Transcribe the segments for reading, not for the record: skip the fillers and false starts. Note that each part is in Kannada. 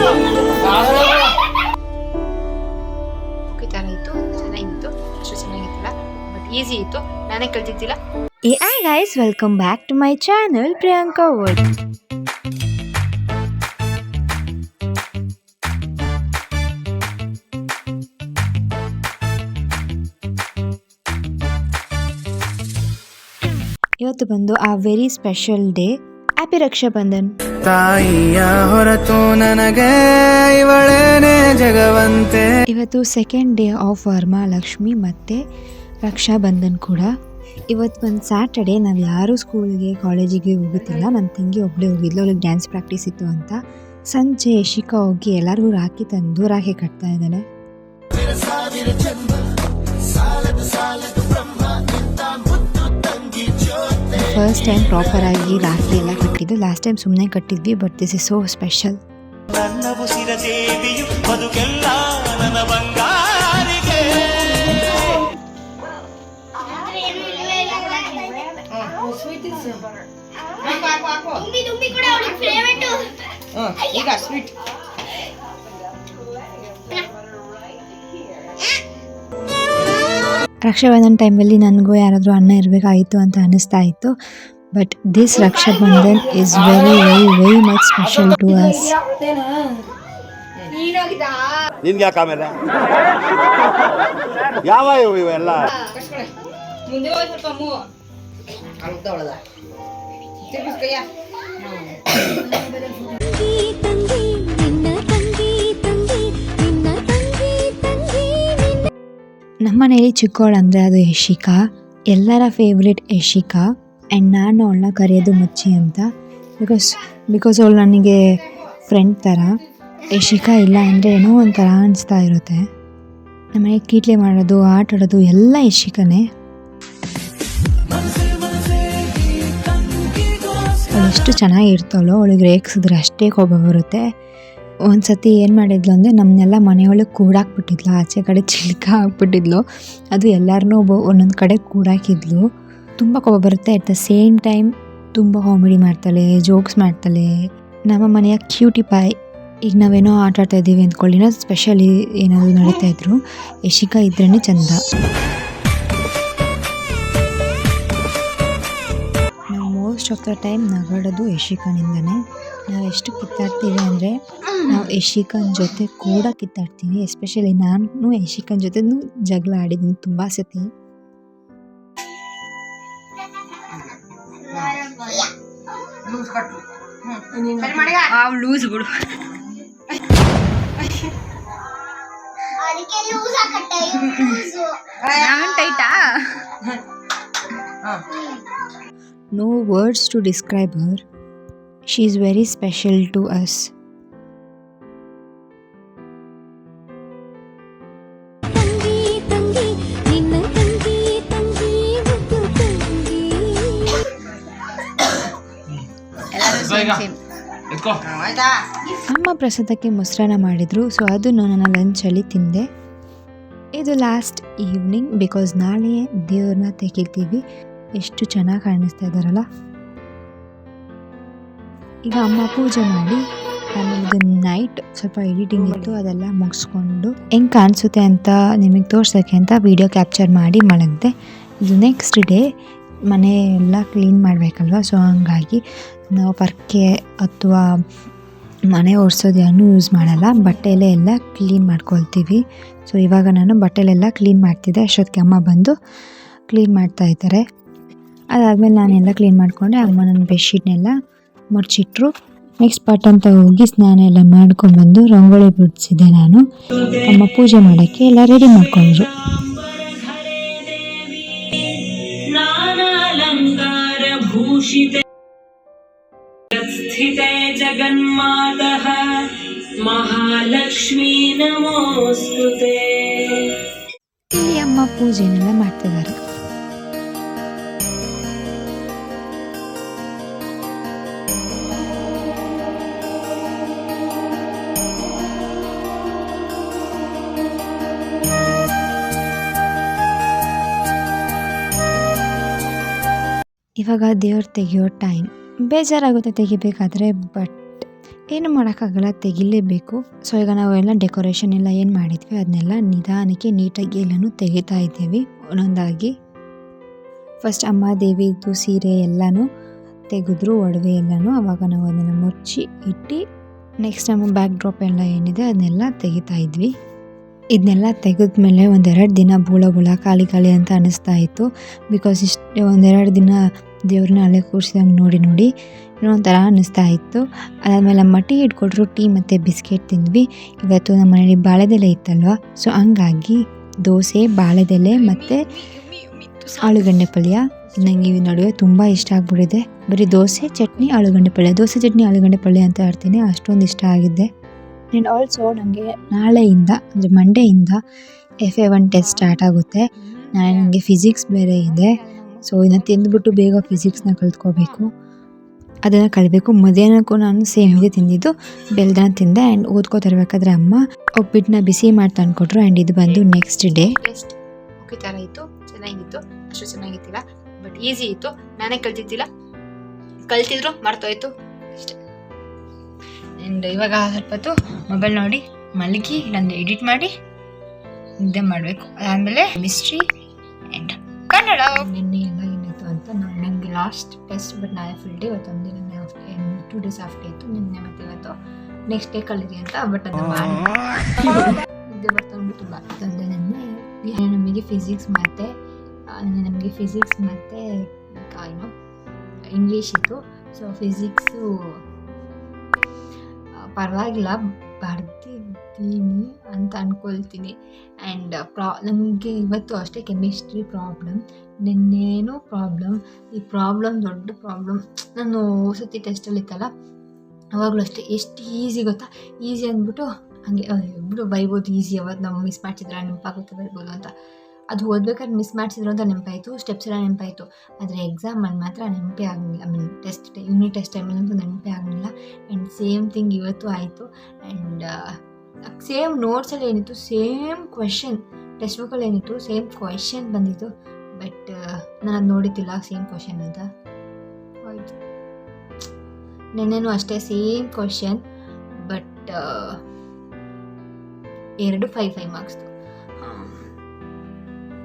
ಈ ಥರ ಇತ್ತು, ಚೆನ್ನಾಗಿತ್ತು, ಅಷ್ಟು ಚೆನ್ನಾಗಿತ್ತಲ್ಲ, ಬಟ್ ಈಸಿ ಇತ್ತು, ನಾನೇ ಕಲ್ತಿದ್ದಿಲ್ಲ. Hi guys, welcome back to my channel Priyanka Wood. ಇವತ್ತು ಬಂದು ಆ very special day. Happy Raksha Bandhan. ತಾಯಿಯ ಹೊರತು ನನಗೆ ಇವಳೇನೆ ಜಗವಂತೆ. ಇವತ್ತು ಸೆಕೆಂಡ್ ಡೇ ಆಫ್ ವರಮಹಾಲಕ್ಷ್ಮಿ ಮತ್ತೆ ರಕ್ಷಾ ಬಂಧನ್ ಕೂಡ. ಇವತ್ತು ಒಂದು ಸ್ಯಾಟರ್ಡೇ, ನಾವು ಯಾರೂ ಸ್ಕೂಲ್ಗೆ ಕಾಲೇಜಿಗೆ ಹೋಗುತ್ತಿಲ್ಲ. ನನ್ನ ತಂಗಿ ಒಬ್ಬಳೇ ಹೋಗಿದ್ಲು, ಅವಳಿಗೆ ಡ್ಯಾನ್ಸ್ ಪ್ರಾಕ್ಟೀಸ್ ಇತ್ತು ಅಂತ. ಸಂಜೆ ಯಶಿಕಾ ಹೋಗಿ ಎಲ್ಲರಿಗೂ ರಾಖಿ ತಂದು ರಾಖಿ ಕಟ್ತಾ ಇದ್ದಾಳೆ. ಫಸ್ಟ್ ಟೈಮ್ ಪ್ರಾಪರ್ ಆಗಿ ರಾಖಿ ಎಲ್ಲ ಕಟ್ಟಿದ್ದು. ಲಾಸ್ಟ್ ಟೈಮ್ ಸುಮ್ಮನೆ ಕಟ್ಟಿದ್ವಿ, but this is so special. Rakshabandhan ಟೈಮಲ್ಲಿ ನನಗೂ ಯಾರಾದರೂ ಅಣ್ಣ ಇರಬೇಕಾಗಿತ್ತು ಅಂತ ಅನ್ನಿಸ್ತಾ ಇತ್ತು. But this Rakshabandhan is very very very much special to us. ನಿನ್ಗೆ ಯಾಕೆ ಆಮೇಲೆ ಯಾವ ಇವೆಲ್ಲ ನಮ್ಮನೇಲಿ ಚಿಕ್ಕವಳು ಅಂದರೆ ಅದು ಯಶಿಕಾ, ಎಲ್ಲರ ಫೇವ್ರೆಟ್ ಯಶಿಕಾ. ಆ್ಯಂಡ್ ನಾನು ಅವಳನ್ನ ಕರೆಯೋದು ಮುಚ್ಚಿ ಅಂತ, ಬಿಕಾಸ್ ಅವಳು ನನಗೆ ಫ್ರೆಂಡ್ ಥರ. ಯಶಿಕಾ ಇಲ್ಲ ಅಂದರೆ ಏನೋ ಒಂಥರ ಅನಿಸ್ತಾ ಇರುತ್ತೆ. ನಮ್ಮನೆ ಕೀಟ್ಲೆ ಮಾಡೋದು, ಆಟ ಆಡೋದು ಎಲ್ಲ ಯಶಿಕಾನೇ. ಅವಳು ಎಷ್ಟು ಚೆನ್ನಾಗಿರ್ತಾಳೋ, ಅವಳಿಗೆ ರೇಗಿಸಿದ್ರೆ ಅಷ್ಟೇ ಕೋಪ ಬರುತ್ತೆ. ಒಂದು ಸತಿ ಏನು ಮಾಡಿದ್ಲು ಅಂದರೆ ನಮ್ಮನ್ನೆಲ್ಲ ಮನೆಯೊಳಗೆ ಕೂಡಾಕ್ಬಿಟ್ಟಿದ್ಲು, ಆಚೆ ಕಡೆ ಚಿಲ್ಕ ಹಾಕ್ಬಿಟ್ಟಿದ್ಲು. ಅದು ಎಲ್ಲರನ್ನೂ ಒಂದೊಂದು ಕಡೆ ಕೂಡಾಕಿದ್ಲು. ತುಂಬ ಕೋಪ ಬರುತ್ತೆ. ಅಟ್ ದ ಸೇಮ್ ಟೈಮ್ ತುಂಬ ಕಾಮಿಡಿ ಮಾಡ್ತಾಳೆ, ಜೋಕ್ಸ್ ಮಾಡ್ತಾಳೆ. ನಮ್ಮ ಮನೆಯ ಕ್ಯೂಟಿ ಪಾಯ್. ಈಗ ನಾವೇನೋ ಆಟ ಆಡ್ತಾ ಇದ್ದೀವಿ ಅಂದ್ಕೊಳ್ಳಿ, ಏನೋ ಸ್ಪೆಷಲಿ ಏನಾದರೂ ನಡೀತಾ ಇದ್ರು, ಯಶಿಕಾ ಇದ್ರೇ ಚಂದ. ನಾವು ಮೋಸ್ಟ್ ಆಫ್ ದ ಟೈಮ್ ನಗಾಡೋದು ಯಶಿಕಾನಿಂದನೇ. ನಾವು ಎಷ್ಟು ಕಿತ್ತಾಡ್ತೀವಿ ಅಂದರೆ ನಾವು ಯಶಿಕನ ಜೊತೆ ಕೂಡ ಕಿತ್ತಾಡ್ತೀವಿ. ಎಸ್ಪೆಷಲಿ ನಾನು ಯಶಿಕನ ಜೊತೆ ಜಗಳ ಆಡಿದ್ದೀನಿ ತುಂಬ ಸತಿ. No words to describe her. She is very special to us. ಅಮ್ಮ ಪ್ರಸಾದಕ್ಕೆ ಮೊಸರನ್ನ ಮಾಡಿದ್ರು, ಸೊ ಅದನ್ನು ನನ್ನ ಲಂಚಲ್ಲಿ ತಿಂದೆ. ಇದು ಲಾಸ್ಟ್ ಈವ್ನಿಂಗ್, ಬಿಕಾಸ್ ನಾಳೆ ದೇವ್ರನ್ನ ತೆಗಿತೀವಿ. ಎಷ್ಟು ಚೆನ್ನಾಗಿ ಕಾಣಿಸ್ತಾ ಇದ್ದಾರಲ್ಲ. ಈಗ ಅಮ್ಮ ಪೂಜೆ ಮಾಡಿ ಆಮೇಲೆ ಇದು ನೈಟ್ ಸ್ವಲ್ಪ ಎಡಿಟಿಂಗ್ ಇತ್ತು, ಅದೆಲ್ಲ ಮುಗಿಸ್ಕೊಂಡು ಹೆಂಗೆ ಕಾಣಿಸುತ್ತೆ ಅಂತ ನಿಮಗೆ ತೋರ್ಸೋಕ್ಕೆ ಅಂತ ವಿಡಿಯೋ ಕ್ಯಾಪ್ಚರ್ ಮಾಡಿ ಮಲಗಿದೆ. ಇದು ನೆಕ್ಸ್ಟ್ ಡೇ ಮನೆ ಎಲ್ಲ ಕ್ಲೀನ್ ಮಾಡಬೇಕಲ್ವ, ಸೊ ಹಂಗಾಗಿ ನಾವು ಪರ್ಕೆ ಅಥವಾ ಮನೆ ಒರೆಸೋದು ಏನೂ ಯೂಸ್ ಮಾಡಲ್ಲ, ಬಟ್ಟೆಯಲ್ಲೇ ಎಲ್ಲ ಕ್ಲೀನ್ ಮಾಡ್ಕೊಳ್ತೀವಿ. ಸೊ ಇವಾಗ ನಾನು ಬಟ್ಟೆಲೆಲ್ಲ ಕ್ಲೀನ್ ಮಾಡ್ತಿದ್ದೆ, ಅಷ್ಟೊತ್ತಿಗೆ ಅಮ್ಮ ಬಂದು ಕ್ಲೀನ್ ಮಾಡ್ತಾ ಇದ್ದಾರೆ. ಅದಾದಮೇಲೆ ನಾನೆಲ್ಲ ಕ್ಲೀನ್ ಮಾಡಿಕೊಂಡೆ. ಅಮ್ಮ ನನ್ನ ಬೆಡ್ಶೀಟ್ನೆಲ್ಲ ಮುಚ್ಚಿಟ್ರು. ನೆಕ್ಸ್ಟ್ ಪಾರ್ಟ್ ಅಂತ ಹೋಗಿ ಸ್ನಾನ ಎಲ್ಲ ಮಾಡ್ಕೊಂಡ್ಬಂದು ರಂಗೋಲಿ ಬಿಡಿಸಿದ್ದೆ ನಾನು. ಅಮ್ಮ ಪೂಜೆ ಮಾಡೋಕ್ಕೆ ಎಲ್ಲ ರೆಡಿ ಮಾಡ್ಕೊಂಡ್ರು. ಜಗನ್ಮಾತಃ ಮಹಾಲಕ್ಷ್ಮೀ ನಮೋಸ್ತುತೇ. ಇಲ್ಲಿ ಅಮ್ಮ ಪೂಜೆನೆಲ್ಲ ಮಾಡ್ತಿದ್ದಾರೆ. ಇವಾಗ ದೇವ್ರು ತೆಗಿಯೋ ಟೈಮ್. ಬೇಜಾರಾಗುತ್ತೆ ತೆಗಿಬೇಕಾದ್ರೆ, ಬಟ್ ಏನು ಮಾಡೋಕ್ಕಾಗಲ್ಲ, ತೆಗಿಲೇಬೇಕು. ಸೊ ಈಗ ನಾವೆಲ್ಲ ಡೆಕೋರೇಷನ್ ಎಲ್ಲ ಏನು ಮಾಡಿದ್ವಿ ಅದನ್ನೆಲ್ಲ ನಿಧಾನಕ್ಕೆ ನೀಟಾಗಿ ಎಲ್ಲನೂ ತೆಗಿತಾ ಇದ್ದೀವಿ ಒಂದೊಂದಾಗಿ. ಫಸ್ಟ್ ಅಮ್ಮ ದೇವಿದು ಸೀರೆ ಎಲ್ಲನೂ ತೆಗೆದ್ರು, ಒಡವೆ ಎಲ್ಲನೂ. ಆವಾಗ ನಾವು ಅದನ್ನು ಮುಚ್ಚಿ ಇಟ್ಟು ನೆಕ್ಸ್ಟ್ ನಮ್ಮ ಬ್ಯಾಕ್ ಡ್ರಾಪ್ ಎಲ್ಲ ಏನಿದೆ ಅದನ್ನೆಲ್ಲ ತೆಗಿತಾ ಇದ್ವಿ. ಇದನ್ನೆಲ್ಲ ತೆಗೆದ್ಮೇಲೆ ಒಂದೆರಡು ದಿನ ಬೂಳ ಖಾಲಿ ಅಂತ ಅನ್ನಿಸ್ತಾ ಇತ್ತು. ಬಿಕಾಸ್ ಒಂದೆರಡು ದಿನ ದೇವ್ರನ್ನ ಅಲ್ಲೇ ಕೂರಿಸಿದಂಗೆ ನೋಡಿ ಏನೋ ಒಂಥರ ಅನ್ನಿಸ್ತಾ ಇತ್ತು. ಅದಾದಮೇಲೆ ಅಮ್ಮ ಟೀ ಇಟ್ಕೊಟ್ರು, ಟೀ ಮತ್ತು ಬಿಸ್ಕೆಟ್ ತಿಂದ್ವಿ. ಇವತ್ತು ನಮ್ಮ ಮನೇಲಿ ಬಾಳೆದೆಲೆ ಇತ್ತಲ್ವ, ಸೊ ಹಂಗಾಗಿ ದೋಸೆ, ಬಾಳೆದೆಲೆ ಮತ್ತು ಆಲೂಗಡ್ಡೆ ಪಲ್ಯ. ನನಗೆ ಈ ನಡುವೆ ತುಂಬ ಇಷ್ಟ ಆಗ್ಬಿಟ್ಟಿದೆ. ಬರೀ ದೋಸೆ, ಚಟ್ನಿ, ಆಲೂಗಡ್ಡೆ ಪಲ್ಯ, ದೋಸೆ, ಚಟ್ನಿ, ಆಲೂಗಡ್ಡೆ ಪಲ್ಯ ಅಂತ ಹೇಳ್ತೀನಿ, ಅಷ್ಟೊಂದು ಇಷ್ಟ ಆಗಿದ್ದೆ. ಆ್ಯಂಡ್ ಆಲ್ಸೋ ನನಗೆ ನಾಳೆಯಿಂದ ಅಂದರೆ ಮಂಡೆಯಿಂದ FA1 ಟೆಸ್ಟ್ ಸ್ಟಾರ್ಟ್ ಆಗುತ್ತೆ. ನಾಳೆ ನನಗೆ ಫಿಸಿಕ್ಸ್ ಬೇರೆ ಇದೆ. ಸೊ ಇದನ್ನು ತಿಂದ್ಬಿಟ್ಟು ಬೇಗ ಫಿಸಿಕ್ಸ್ನ ಕಲ್ತ್ಕೋಬೇಕು, ಅದನ್ನು ಕಲಿಬೇಕು. ಮಧ್ಯಾಹ್ನಕ್ಕೂ ನಾನು ಸೇಮ್ ಇದೆ ತಿಂದಿದ್ದು, ಬೆಲ್ದನ ತಿಂದೆ. ಆ್ಯಂಡ್ ಓದ್ಕೋತಾ ಇರಬೇಕಾದ್ರೆ ಅಮ್ಮ ಒಬ್ಬಿಟ್ಟನ್ನ ಬಿಸಿ ಮಾಡಿ ತಂದುಕೊಟ್ರು. ಆ್ಯಂಡ್ ಇದು ಬಂದು ನೆಕ್ಸ್ಟ್ ಡೇ. ಟೆಸ್ಟ್ ಓಕೆ ಥರ ಇತ್ತು, ಚೆನ್ನಾಗಿತ್ತು, ಅಷ್ಟು ಚೆನ್ನಾಗಿತ್ತಿಲ್ಲ, ಬಟ್ ಈಸಿ ಇತ್ತು. ನಾನೇ ಕಲ್ತಿದ್ರು ಮರ್ತೋಯ್ತು ಅಷ್ಟೇ. ಆ್ಯಂಡ್ ಇವಾಗ ಸ್ವಲ್ಪ ಹೊತ್ತು ಮೊಬೈಲ್ ನೋಡಿ ಮಲಗಿ ಇಲ್ಲಾಂದರೆ ಎಡಿಟ್ ಮಾಡಿ ನಿದ್ದೆ ಮಾಡಬೇಕು. ಅದಾದಮೇಲೆ ಮಿಸ್ಟ್ರಿ ಆ್ಯಂಡ್ ಕನ್ನಡ. ನಿನ್ನೆ ಎಲ್ಲ ಏನಾಯಿತು ಅಂತ ನನಗೆ ಲಾಸ್ಟ್ ಟೆಸ್ಟ್, ಬಟ್ ನಾಳೆ ಫುಲ್ ಡೇ. ಇವತ್ತು ಒಂದಿನ 2 days ಆಫ್ಟರ್ ಇತ್ತು, ನಿನ್ನೆ ಮತ್ತು ಇವತ್ತು ನೆಕ್ಸ್ಟ್ ಡೇ ಕಲಿರಿ ಅಂತ. ಬಟ್ ಅದು ನಿದ್ದೆ ಬರ್ತಾಂದ್ಬಿಟ್ಟು ಬರ್ತಂದೆ. ನಿನ್ನೆ ನಮಗೆ ಫಿಸಿಕ್ಸ್ ಮತ್ತು ಏನು ಇಂಗ್ಲೀಷ್ ಇತ್ತು. ಸೊ ಫಿಸಿಕ್ಸು ಪರವಾಗಿಲ್ಲ ಬರ್ತಿದ್ದೀನಿ ಅಂತ ಅಂದ್ಕೊಳ್ತೀನಿ. ಆ್ಯಂಡ್ ನಮಗೆ ಇವತ್ತು ಅಷ್ಟೇ ಕೆಮಿಸ್ಟ್ರಿ ಪ್ರಾಬ್ಲಮ್, ನಿನ್ನೇನೋ ಪ್ರಾಬ್ಲಮ್. ಈ ಪ್ರಾಬ್ಲಮ್ ದೊಡ್ಡ ಪ್ರಾಬ್ಲಮ್. ನಾನು ಸತಿ ಟೆಸ್ಟಲ್ಲಿ ಇತ್ತಲ್ಲ ಅವಾಗಲೂ ಅಷ್ಟೇ, ಎಷ್ಟು ಈಸಿ ಗೊತ್ತಾ, ಈಸಿ ಅಂದ್ಬಿಟ್ಟು ಹಾಗೆ ಬಿಡು ಬೈಬೋದು. ಈಸಿ ಅವತ್ತು ನಾವು ಮಿಸ್ ಮಾಡ್ತಿದ್ರೆ ನೆನಪಾಗುತ್ತೆ ಬೈಬೋದು ಅಂತ. ಅದು ಓದ್ಬೇಕಾದ್ರೆ ಮಿಸ್ ಮಾಡಿಸಿದ್ರು ಅಂತ ನೆನಪಾಯಿತು, ಸ್ಟೆಪ್ಸ್ ಎಲ್ಲ ನೆನಪಾಯಿತು. ಆದರೆ ಎಕ್ಸಾಮಲ್ಲಿ ಮಾತ್ರ ನೆನಪೇ ಆಗಲಿಲ್ಲ. ಯೂನಿಟ್ ಟೆಸ್ಟ್ ಟೈಮಲ್ಲಂತೂ ನೆನಪೇ ಆಗಲಿಲ್ಲ. ಆ್ಯಂಡ್ ಸೇಮ್ ಥಿಂಗ್ ಇವತ್ತು ಆಯಿತು. ಆ್ಯಂಡ್ ಸೇಮ್ ನೋಟ್ಸಲ್ಲಿ ಏನಿತ್ತು ಸೇಮ್ ಕ್ವೆಶನ್, ಟೆಕ್ಸ್ಟ್ ಬುಕ್ಕಲ್ಲಿ ಏನಿತ್ತು ಸೇಮ್ ಕ್ವೆಶನ್ ಬಂದಿತ್ತು. ಬಟ್ ನಾನು ಅದು ನೋಡಿದ್ದಿಲ್ಲ ಸೇಮ್ ಕ್ವೆಶನ್ ಅಂತ. ಆಯಿತು, ನೆನ್ನೆನೂ ಅಷ್ಟೇ ಸೇಮ್ ಕ್ವೆಶನ್, ಬಟ್ 2 5 ಮಾರ್ಕ್ಸ್ದು.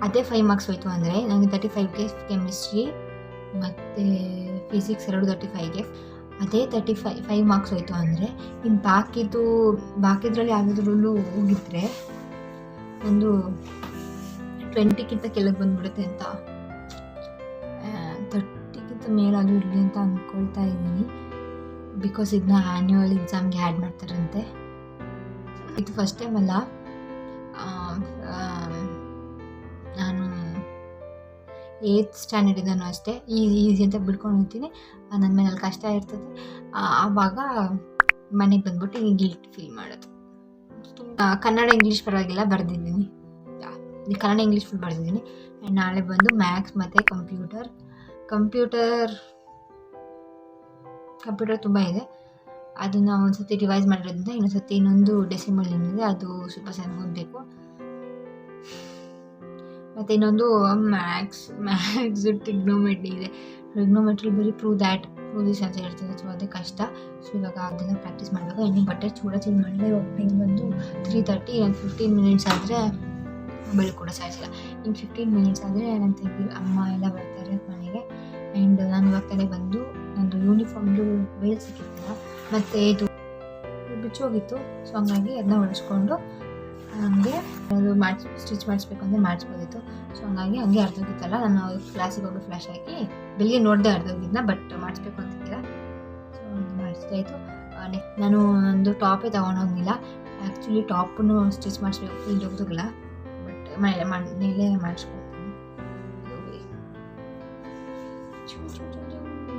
ಅದೇ 5 ಮಾರ್ಕ್ಸ್ ಹೋಯಿತು ಅಂದರೆ ನನಗೆ 35ಗೆ ಕೆಮಿಸ್ಟ್ರಿ ಮತ್ತು ಫಿಸಿಕ್ಸ್ 35ಗೆ. ಅದೇ 5 ಮಾರ್ಕ್ಸ್ ಹೋಯಿತು ಅಂದರೆ ಇನ್ನು ಬಾಕಿದ್ರಲ್ಲಿ ಯಾವುದ್ರಲ್ಲೂ ಹೋಗಿದ್ರೆ ಒಂದು 20ಕ್ಕಿಂತ ಕೆಳಗೆ ಬಂದುಬಿಡುತ್ತೆ ಅಂತ, 30ಕ್ಕಿಂತ ಮೇಲಾದರೂ ಇರಲಿ ಅಂತ ಅಂದ್ಕೊಳ್ತಾ ಇದ್ದೀನಿ. ಬಿಕಾಸ್ ಇದನ್ನ ಆ್ಯನ್ಯುವಲ್ ಎಕ್ಸಾಮ್ಗೆ ಆ್ಯಡ್ ಮಾಡ್ತಾರಂತೆ. ಇದು ಫಸ್ಟ್ ಟೈಮ್ ಅಲ್ಲ, ನಾನು 8th ಸ್ಟ್ಯಾಂಡರ್ಡಿಂದನೂ ಅಷ್ಟೇ ಈಸಿ ಅಂತ ಬಿಡ್ಕೊಂಡು ಹೋಗ್ತೀನಿ. ನನ್ನ ಮೇಲೆ ಅಲ್ಲಿ ಕಷ್ಟ ಇರ್ತದೆ, ಆವಾಗ ಮನೆಗೆ ಬಂದ್ಬಿಟ್ಟು ಹಿಂಗೆ ಗಿಲ್ಟ್ ಫೀಲ್ ಮಾಡೋದು. ಕನ್ನಡ ಇಂಗ್ಲೀಷ್ ಪರವಾಗಿಲ್ಲ ಬರೆದಿದ್ದೀನಿ, ಕನ್ನಡ ಇಂಗ್ಲೀಷ್ ಫುಲ್ ಬರೆದಿದ್ದೀನಿ. ಆ್ಯಂಡ್ ನಾಳೆ ಬಂದು ಮ್ಯಾಥ್ಸ್ ಮತ್ತು ಕಂಪ್ಯೂಟರ್ ತುಂಬ ಇದೆ. ಅದನ್ನು ಒಂದು ಸತಿ ರಿವೈಸ್ ಮಾಡಿರೋದ್ರಿಂದ ಇನ್ನೊಂದು ಡೆಸಿಮಲ್ ಏನಿದೆ ಅದು ಸ್ವಲ್ಪ ಚೆನ್ನಾಗಿ ಓದಬೇಕು. ಮತ್ತು ಇನ್ನೊಂದು ಮ್ಯಾಥ್ಸ್ ಟ್ರಿಗ್ನೋಮೆಟ್ರಿ ಇದೆ. ಟ್ರಿಗ್ನೋಮೆಟ್ರಿ ಬರೀ ಪ್ರೂವ್ ದಿಸ್ ಅಂತ ಹೇಳ್ತಾರೆ. ಸೊ ಅದೇ ಕಷ್ಟ. ಸೊ ಇವಾಗ ಅದನ್ನು ಪ್ರಾಕ್ಟೀಸ್ ಮಾಡಬೇಕು. ಇನ್ನು ಬಟ್ಟೆ ಚೇಂಜ್ ಮಾಡಿದೆ. ಇವಾಗ ಟೈಮ್ ಬಂದು 3:30. ನಾನು 15 ಮಿನಿಟ್ಸ್ ಆದರೆ ಮೊಬೈಲ್ ಕೂಡ ಚಾರ್ಜಿಲ್ಲ. ಇನ್ನು 15 ಮಿನಿಟ್ಸ್ ಆದರೆ ನನ್ನ ತಂಗಿ ಅಮ್ಮ ಎಲ್ಲ ಬರ್ತಾರೆ ಮನೆಗೆ. ಆ್ಯಂಡ್ ನಾನು ಇವಾಗ ಬಂದು ನಂದು ಯೂನಿಫಾರ್ಮ್ದು ವೇಲ್ ಸಿಕ್ಕಿತ್ತಲ್ಲ, ಮತ್ತು ಇದು ಬಿಚ್ಚೋಗಿತ್ತು. ಸೊ ಹಂಗಾಗಿ ಅದನ್ನ ಹೊಲಿಸ್ಕೊಂಡು ನನಗೆ ಅದು ಸ್ಟಿಚ್ ಮಾಡಿಸ್ಬೇಕು ಅಂದರೆ ಮಾಡಿಸ್ಬೋದಿತ್ತು. ಸೊ ಹಂಗಾಗಿ ಹಂಗೆ ಅರ್ಧೋಗಿತ್ತಲ್ಲ, ನಾನು ಕ್ಲಾಸಿಗೆ ಹೋಗಿ ಫ್ಲ್ಯಾಶ್ ಹಾಕಿ ಬೆಳಿಗ್ಗೆ ನೋಡಿದೆ ಅರ್ಧೋಗಿದ್ದನ್ನ, ಬಟ್ ಮಾಡಿಸ್ಬೇಕು ಅಂತಿದ್ದೀರ. ಸೊ ಮಾಡಿಸ್ತಾಯಿತ್ತು. ನಾನು ಒಂದು ಟಾಪೇ ತೊಗೊಂಡೋಗಿಲ್ಲ. ಆ್ಯಕ್ಚುಲಿ ಟಾಪನ್ನು ಸ್ಟಿಚ್ ಮಾಡಿಸ್ಬೇಕು, ಫುಲ್ ಹೋಗೋದಿಲ್ಲ. ಬಟ್ ಮನೇಲೇ ಮಾಡಿಸ್ಕೊಳ್ತೀನಿ.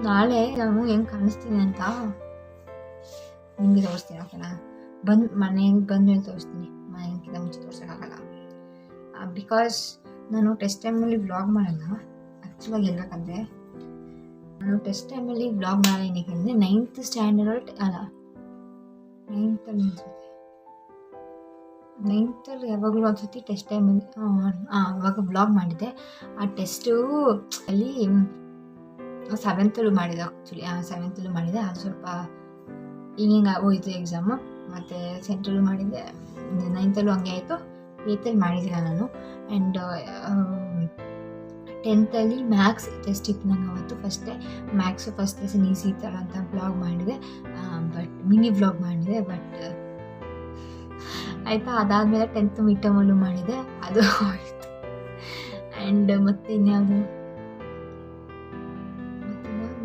ನಾಳೆ ನಾನು ಹೆಂಗೆ ಕಾಣಿಸ್ತೀನಿ ಅಂತ ನಿಮಗೆ ತೋರಿಸ್ತೀನಿ. ಓಕೆನಾ? ಮನೆಗೆ ಬಂದಮೇಲೆ ತೋರಿಸ್ತೀನಿ. ಮನೆಗಿಂತ ಮುಂಚೆ ತೋರ್ಸೋಕ್ಕಾಗಲ್ಲ. ಬಿಕಾಸ್ ನಾನು ಟೆಸ್ಟ್ ಟೈಮಲ್ಲಿ ವ್ಲಾಗ್ ಮಾಡಲ್ಲ. ಆ್ಯಕ್ಚುಲಾಗಿ ಹೇಳ್ಬೇಕಂದ್ರೆ ನಾನು ಟೆಸ್ಟ್ ಟೈಮಲ್ಲಿ ವ್ಲಾಗ್ ಮಾಡಲ್ಲ. ಏನಕ್ಕೆ 9th ಸ್ಟ್ಯಾಂಡರ್ಡ್ ಅಲ್ಲ 9th ಯಾವಾಗಲೂ ಒಂದ್ಸತಿ ಟೆಸ್ಟ್ ಟೈಮಲ್ಲಿ ಅವಾಗ ವ್ಲಾಗ್ ಮಾಡಿದ್ದೆ. ಆ ಟೆಸ್ಟು ಅಲ್ಲಿ 7th ಮಾಡಿದೆ. ಆ್ಯಕ್ಚುಲಿ 7th ಮಾಡಿದೆ. ಅದು ಸ್ವಲ್ಪ ಹಿಂಗೆ ಹೋಯ್ತು ಎಕ್ಸಾಮು. ಮತ್ತು ಸೆಂಟ್ರಲ್ ಮಾಡಿದ್ದೆ, 9th ಹಂಗೆ ಆಯಿತು. 8th ಮಾಡಿದ್ದಿಲ್ಲ ನಾನು. ಆ್ಯಂಡ್ 10th ಮ್ಯಾಥ್ಸ್ ಟೆಸ್ಟ್ ಇತ್ತು ನಂಗೆ ಅವತ್ತು. ಮ್ಯಾಥ್ಸು ಫಸ್ಟ್ ಲೆಸನ್ ಈಸಿ ಇತ್ತಲ್ಲ ಅಂತ ವ್ಲಾಗ್ ಮಾಡಿದೆ, ಬಟ್ ಮಿನಿ ವ್ಲಾಗ್ ಮಾಡಿದೆ. ಬಟ್ ಆಯಿತಾ, ಅದಾದಮೇಲೆ 10th ಮಿಡ್ ಟರ್ಮಲ್ಲೂ ಮಾಡಿದೆ, ಅದು ಹೋಯಿತು. ಆ್ಯಂಡ್ ಮತ್ತೆ ಇನ್ಯಾವುದು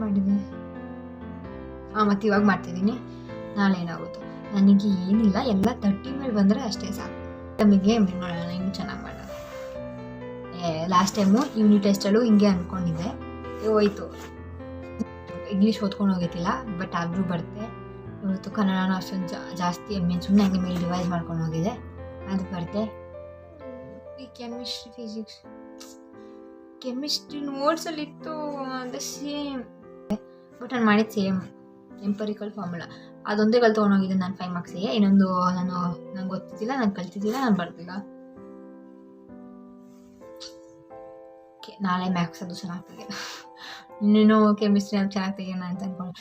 ಮಾಡಿದೆ, ಮತ್ತು ಇವಾಗ ಮಾಡ್ತಿದ್ದೀನಿ. ನಾಳೆ ಏನಾಗುತ್ತೋ ನನಗೆ ಏನಿಲ್ಲ, ಎಲ್ಲ 30 ಮೇಲೆ ಬಂದರೆ ಅಷ್ಟೇ ಸಾಕು. ನಮಗೆ ನೋಡೋಣ ಇನ್ನೂ ಚೆನ್ನಾಗಿ ಮಾಡೋದು. ಲಾಸ್ಟ್ ಟೈಮು ಯೂನಿಟ್ ಟೆಸ್ಟಲ್ಲೂ ಹಿಂಗೆ ಅಂದ್ಕೊಂಡಿದ್ದೆ, ಹೋಯ್ತು. ಇಂಗ್ಲೀಷ್ ಓದ್ಕೊಂಡು ಹೋಗಿದ್ದಿಲ್ಲ, ಬಟ್ ಆದರೂ ಬರುತ್ತೆ. ಇವತ್ತು ಕನ್ನಡನ ಅಷ್ಟೊಂದು ಜಾಸ್ತಿ ಸುಮ್ಮನೆ ಹಂಗೆ ಮೇಲೆ ರಿವೈಸ್ ಮಾಡ್ಕೊಂಡು ಹೋಗಿದೆ, ಅದು ಬರುತ್ತೆ. ಈ ಕೆಮಿಸ್ಟ್ರಿ ನೋಟ್ಸಲ್ಲಿತ್ತು ಅದು ಸೇಮ್, ಬಟ್ ನಾನು ಮಾಡಿದ್ದು ಸೇಮ್ ಎಂಪರಿಕಲ್ ಫಾರ್ಮುಲಾ. ಅದೊಂದೇ ತೊಗೊಂಡೋಗಿದ್ದೆ ನಾನು 5 ಮಾರ್ಕ್ಸಿಗೆ. ಇನ್ನೊಂದು ನಂಗೆ ಗೊತ್ತಿದ್ದಿಲ್ಲ, ನಾನು ಕಲ್ತಿದ್ದಿಲ್ಲ, ನಾನು ಬರ್ತಿಲ್ಲ. ನಾಳೆ ಮ್ಯಾಥ್ಸ್ ಅದು ಚೆನ್ನಾಗಿ ತೆಗೆಯೋಣ, ಇನ್ನೇನು ಕೆಮಿಸ್ಟ್ರಿ ಅದು ಚೆನ್ನಾಗಿ ತೆಗೆಯೋಣ ಅಂತ ಅಂದ್ಕೊಂಡು.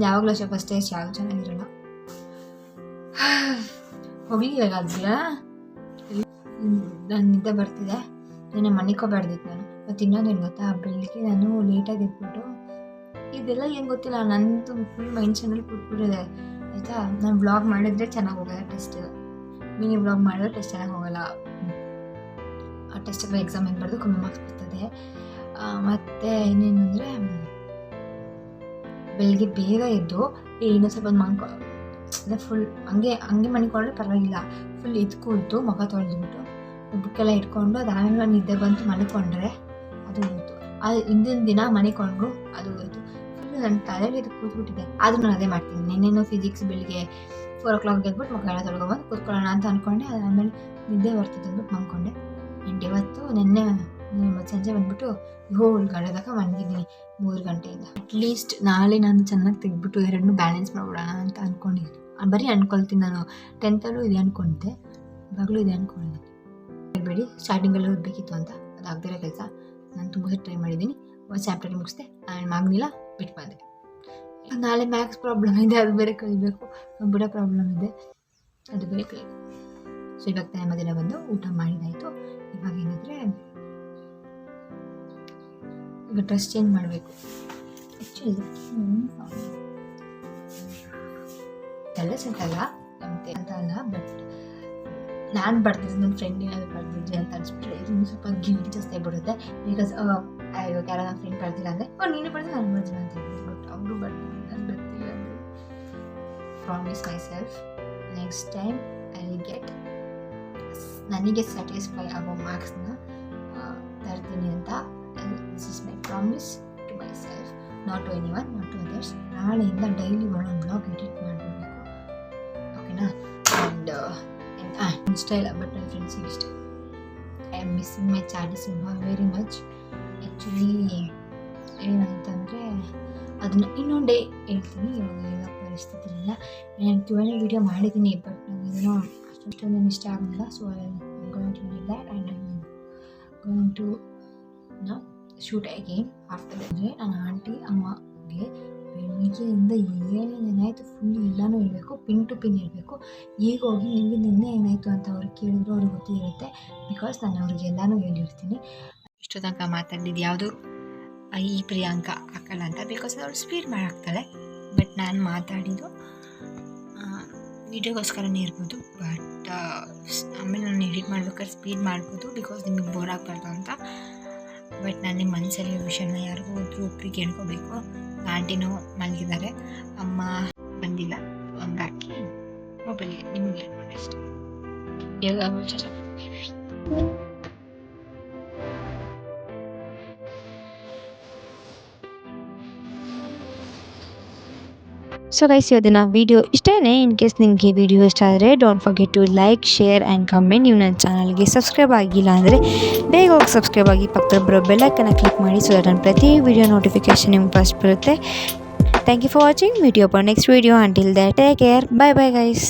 ಯಾವಾಗಲೂ ಅಷ್ಟೇ ಫಸ್ಟ್ ಟೆಸ್ಟ್ ಯಾವುದು ಚೆನ್ನಾಗಿರಲ್ಲ. ಹೋಗ್ಲಿ ಇವಾಗ ಅದೆಲ್ಲ ನಾನು ನಿದ್ದೆ ಬರ್ತಿದೆ. ನಾನು ಮನಿಕೋಬಾರ್ದಿತ್ತು ನಾನು. ಮತ್ತು ಇನ್ನೊಂದೇನು ಗೊತ್ತಾ, ಬೆಳಿಗ್ಗೆ ನಾನು ಲೇಟಾಗಿ ಎದ್ಬಿಟ್ಟು ಇದೆಲ್ಲ ಏನು ಗೊತ್ತಿಲ್ಲ, ನಂದು ಫುಲ್ ಮೈಂಡ್ ಚಾನಲ್ ಕೊಟ್ಬಿಟ್ಟಿದೆ ಆಯಿತಾ. ನಾನು ವ್ಲಾಗ್ ಮಾಡಿದ್ರೆ ಚೆನ್ನಾಗಿ ಹೋಗೋಲ್ಲ ಟೆಸ್ಟ್, ಮಿನಿ ವ್ಲಾಗ್ ಮಾಡಿದ್ರೆ ಟೆಸ್ಟ್ ಚೆನ್ನಾಗಿ ಹೋಗೋಲ್ಲ. ಆ ಟೆಸ್ಟಿಗೆ ಎಕ್ಸಾಮ್ ಏನು ಬರೆದು ಕಮ್ಮಿ ಮಾರ್ಕ್ಸ್ ಬರ್ತದೆ. ಮತ್ತು ಇನ್ನೇನು ಅಂದರೆ ಬೆಳಗ್ಗೆ ಬೇಗ ಎದ್ದು ಇನ್ನೂ ಸ್ವಲ್ಪ ಅದೇ ಫುಲ್ ಹಂಗೆ ಮನಿಕೊಂಡ್ರೆ ಪರವಾಗಿಲ್ಲ. ಫುಲ್ ಎದ್ದು ಕೂತು ಮುಖ ತೊಳೆದ್ಬಿಟ್ಟು ಬುಕ್ಕೆಲ್ಲ ಇಟ್ಕೊಂಡು ಅದಾದಮೇಲೆ ನಿದ್ದೆ ಬಂತು ಮನಿಕೊಂಡ್ರೆ ಅದು ಹೋಯ್ತು. ಅದು ಹಿಂದಿನ ದಿನ ಮನಿಕೊಂಡ್ರು ಅದು ಹೋಯ್ತು. ಫುಲ್ ನನ್ನ ತಲೆಯಲ್ಲಿ ಇದು ಕೂತ್ಬಿಟ್ಟಿದೆ. ಆದರೂ ನಾನು ಅದೇ ಮಾಡ್ತೀನಿ. ನೆನ್ನೆನೂ ಫಿಸಿಕ್ಸ್ ಬೆಳಿಗ್ಗೆ 4 o'clock ಎದ್ಬಿಟ್ಟು ಮುಖ ಎಲ್ಲ ತೊಳ್ಕೊಬಂದು ಕೂತ್ಕೊಳ್ಳೋಣ ಅಂತ ಅಂದ್ಕೊಂಡೆ. ಅದಾದಮೇಲೆ ನಿದ್ದೆ ಬರ್ತಿದ್ದೆ ಅಂದ್ಬಿಟ್ಟು ಮಲ್ಕೊಂಡೆ. ಆ್ಯಂಡ್ ಇವತ್ತು ನಿನ್ನೆ ಸಂಜೆ ಬಂದುಬಿಟ್ಟು 7 ಗಂಟೆ ತನಕ ಮಲಗಿದ್ದೀನಿ, 3 ಗಂಟೆಯಿಂದ. ಅಟ್ಲೀಸ್ಟ್ ನಾಳೆ ನಾನು ಚೆನ್ನಾಗಿ ತೆಗೆದ್ಬಿಟ್ಟು ಎರಡನ್ನೂ ಬ್ಯಾಲೆನ್ಸ್ ಮಾಡ್ಬಿಡೋಣ ಅಂತ ಅಂದ್ಕೊಂಡಿದ್ದೀನಿ. ಬರೀ ಅಂದ್ಕೊಳ್ತೀನಿ ನಾನು. 10th ಇದೆ ಅಂದ್ಕೊಂಡಿದ್ದೆ, ಇವಾಗಲೂ ಇದೆ ಅಂದ್ಕೊಂಡಿದ್ದೀನಿ. ಬೇಡಿ ಸ್ಟಾರ್ಟಿಂಗಲ್ಲಿ ಓದಬೇಕಿತ್ತು ಅಂತ, ಅದಾಗದಿರೋ ಕೆಲಸ. ನಾನು ತುಂಬ ಟ್ರೈ ಮಾಡಿದ್ದೀನಿ. ಒಂದು ಚಾಪ್ಟರ್ ಮುಗಿಸ್ದೆ, ಆಗಲಿಲ್ಲ, ಬಿಟ್ಟು ಬಂದೆ. ನಾಳೆ ಮ್ಯಾಥ್ಸ್ ಪ್ರಾಬ್ಲಮ್ ಇದೆ, ಅದು ಬೇರೆ ಕಲಿಬೇಕು. ಕಂಪ್ಯೂಟರ್ ಪ್ರಾಬ್ಲಮ್ ಇದೆ, ಅದು ಬೇರೆ ಕಲಿಬೇಕು. ಸೊ ಇವಾಗ ತಾನೇ ಮಧ್ಯಾಹ್ನ ಬಂದು ಊಟ ಮಾಡಿದಾಯಿತು. ಇವಾಗ ಏನಾದರೆ ಈಗ ಡ್ರೆಸ್ ಚೇಂಜ್ ಮಾಡಬೇಕು. ಆ್ಯಕ್ಚುಲಿ ಎಲ್ಲ ಚೆಂದಲ್ಲ ಅಂತ ಅಲ್ಲ, ಬಟ್ ನಾನು ಬರ್ತಿದ್ದೆ ನನ್ನ ಫ್ರೆಂಡ್ ಏನಾದರೂ ಬರ್ತಿದ್ದೆ ಅಂತ ಅನ್ಸ್ಬಿಟ್ರೆ ಇನ್ನೂ ಸ್ವಲ್ಪ ಗಿಲ್ಟಿ ಜಾಸ್ತಿ ಆಗಿಬಿಡುತ್ತೆ. ಬಿಕಾಸ್ ಇವಾಗ ಯಾರೋ ನನ್ನ ಫ್ರೆಂಡ್ ಬರ್ತಿಲ್ಲ ಅಂದರೆ ನೀನು ಬರ್ತೀನಿ ನಾನು ಬರ್ತೀನಿ ಅಂತ ಹೇಳ್ಬೋದು. ಬಟ್ ಅವರು ಬರ್ತೀನಿ ನಾನು ಬರ್ತಿಲ್ಲ ಅಂದರೆ promise myself next time I will get ನನಗೆ ಸ್ಯಾಟಿಸ್ಫೈ ಆಗೋ ಮಾರ್ಕ್ಸ್ನ ತರ್ತೀನಿ ಅಂತ. This is my promise to myself, not to anyone, not to others. ನಾಳೆಯಿಂದ ಡೈಲಿ ಒಂದೊಂದು ಬ್ಲಾಗ್ ಎಡಿಟ್ ಮಾಡಬೇಕು, ಓಕೆನಾ? ಆ್ಯಂಡ್ ಇನ್ಸ್ಟಾ ಇಲ್ಲ, ಬಟ್ ನನ್ನ ಫ್ರೆಂಡ್ಸಿಗೆ ಇಷ್ಟ. I am missing my chat ಸಿಂಹ ವೆರಿ ಮಚ್. ಆ್ಯಕ್ಚುಲಿ ಏನಂತಂದರೆ ಅದನ್ನು ಇನ್ನೊಂದು ಡೇ ಹೇಳ್ತೀನಿ, ಇವಾಗ ಎಲ್ಲ ಪರಿಸ್ಥಿತಿ ಇಲ್ಲ. ನಾನು Q&A ವೀಡಿಯೋ ಮಾಡಿದ್ದೀನಿ, ಬಟ್ ನನಗೇನೋ ಅಷ್ಟೊಂದು ಇಷ್ಟ ಆಗಲಿಲ್ಲ. So I am going to do that and I am going to shoot again after that. ಅಂದರೆ ನನ್ನ ಆಂಟಿ ಅಮ್ಮಗೆ ಬೆಳಿಗ್ಗೆಯಿಂದ ಏನೇನಾಯಿತು ಫುಲ್ ಎಲ್ಲನೂ ಹೇಳಬೇಕು, ಪಿನ್ ಟು ಪಿನ್ ಹೇಳಬೇಕು. ಈಗ ಹೋಗಿ ನಿಮಗೆ ನಿನ್ನೆ ಏನಾಯಿತು ಅಂತ ಅವ್ರಿಗೆ ಕೇಳಿದ್ರು ಅವ್ರಿಗೆ ಗೊತ್ತಿರುತ್ತೆ, ಬಿಕಾಸ್ ನಾನು ಅವ್ರಿಗೆ ಎಲ್ಲನೂ ಹೇಳಿರ್ತೀನಿ. ಇಷ್ಟು ತನಕ ಮಾತಾಡಿದ್ದು ಯಾವುದು ಈ ಪ್ರಿಯಾಂಕಾ ಹಾಕಲ್ಲ ಅಂತ, ಬಿಕಾಸ್ ಅವ್ರು ಸ್ಪೀಡ್ ಮಾಡಾಕ್ತಾಳೆ. ಬಟ್ ನಾನು ಮಾತಾಡಿದ್ದು ವೀಡಿಯೋಗೋಸ್ಕರನೇ ಇರ್ಬೋದು, ಬಟ್ ಆಮೇಲೆ ನಾನು ಎಡಿಟ್ ಮಾಡ್ಬೇಕಾದ್ರೆ ಸ್ಪೀಡ್ ಮಾಡ್ಬೋದು, ಬಿಕಾಸ್ ನಿಮಗೆ ಬೋರ್ ಆಗಬಾರ್ದು ಅಂತ. ಬಟ್ ನನ್ನ ಮನಸ್ಸಲ್ಲಿ ವಿಷಯನ ಯಾರಿಗೂ ಒಬ್ಬರಿಗೆ ಹೇಳ್ಕೋಬೇಕು. ಆಂಟಿನೂ ಮಲಗಿದ್ದಾರೆ, ಅಮ್ಮ ಬಂದಿಲ್ಲ, ಹಂಗಾಗಿ ಮೊಬೈಲ್ಗೆ ನಿಮಗೆ ಹೇಳ್ಕೊಂಡು ಅಷ್ಟೆ. ಸೊ ಗೈಸ್, ಇವತ್ತಿನ ವಿಡಿಯೋ ಇಷ್ಟೇ. ಇನ್ ಕೇಸ್ ನಿಮಗೆ ವಿಡಿಯೋ ಇಷ್ಟ ಆದರೆ don't forget to like, share and comment. ನೀವು ನನ್ನ ಚಾನಲ್ಗೆ ಸಬ್ಸ್ಕ್ರೈಬ್ ಆಗಿಲ್ಲ ಅಂದರೆ ಬೇಗ ಹೋಗಿ ಸಬ್ಸ್ಕ್ರೈಬ್ ಆಗಿ, ಪಕ್ಕದಲ್ಲಿ ಬರೋ ಬೆಲ್ಲೈಕನ್ನ ಕ್ಲಿಕ್ ಮಾಡಿ, ಸೊ ದಟ್ ನನ್ನ ಪ್ರತಿ ವಿಡಿಯೋ ನೋಟಿಫಿಕೇಷನ್ ನಿಮ್ಗೆ ಫಸ್ಟ್ ಬರುತ್ತೆ. Thank you for watching. Meet you upon next video. Until that take care. Bye bye guys.